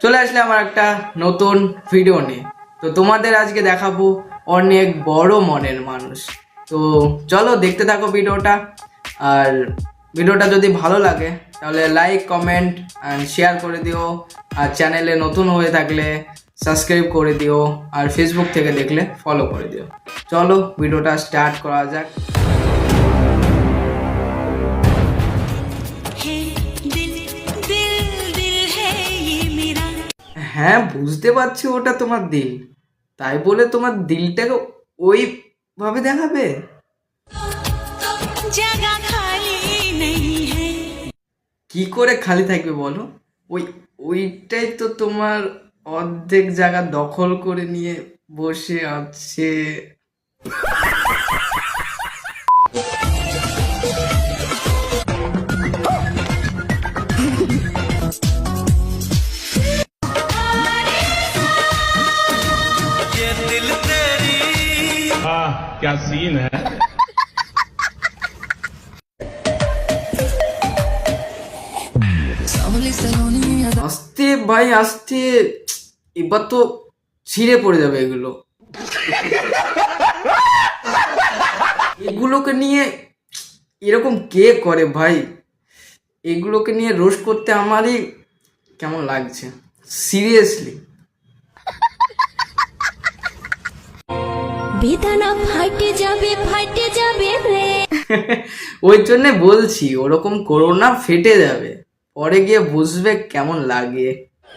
চলে আসলে আমার একটা নতুন ভিডিও নিয়ে। তো তোমাদের আজকে দেখাবো অনেক বড় মনের মানুষ। তো চলো দেখতে থাকো ভিডিওটা। আর ভিডিওটা যদি ভালো লাগে তাহলে লাইক কমেন্ট অ্যান্ড শেয়ার করে দিও। আর চ্যানেলে নতুন হয়ে থাকলে সাবস্ক্রাইব করে দিও। আর ফেসবুক থেকে দেখলে ফলো করে দিও। চলো ভিডিওটা স্টার্ট করা যাক। হ্যাঁ, বুঝতে পারছি ওটা তোমার দিল, তাই বলে তোমার দিলটাকে ওইভাবে দেখাবে? কি করে খালি থাকবে বলো? ওইটাই তো তোমার অর্ধেক জায়গা দখল করে নিয়ে বসে আছে। क्या सीन है। আস্তে ভাই আস্তে, এবার তো ছিঁড়ে পড়ে যাবে এগুলো। এগুলোকে নিয়ে এরকম কে করে ভাই? এগুলোকে নিয়ে রোস্ট করতে আমারই কেমন লাগছে, সিরিয়াসলি। বেদনা ফাটে যাবে রে। ওই জন্য বলছি ওরকম করো না, ফেটে যাবে, পরে গিয়ে বুঝবে কেমন লাগে।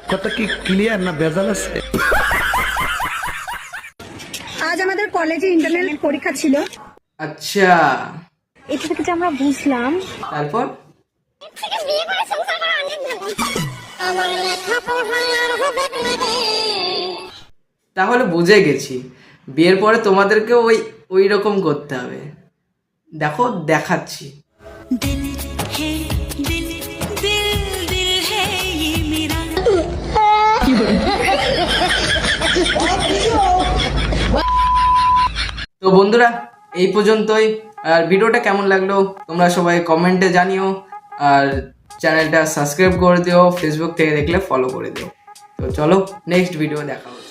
কথা কি ক্লিয়ার না ভেজাল আছে? আজ আমাদের কলেজে ইন্টারনাল পরীক্ষা ছিল। আচ্ছা, এটা থেকে যে আমরা বুঝলাম তারপর তাহলে বুঝে গেছি, বিয়ের পরে তোমাদেরকে ওই রকম করতে হবে। দেখো দেখাচ্ছি। তো বন্ধুরা এই পর্যন্তই। আর ভিডিওটা কেমন লাগলো তোমরা সবাই কমেন্টে জানিও। আর চ্যানেলটা সাবস্ক্রাইব করে দিও, ফেসবুক থেকে দেখলে ফলো করে দিও। তো চলো নেক্সট ভিডিও দেখা হবে।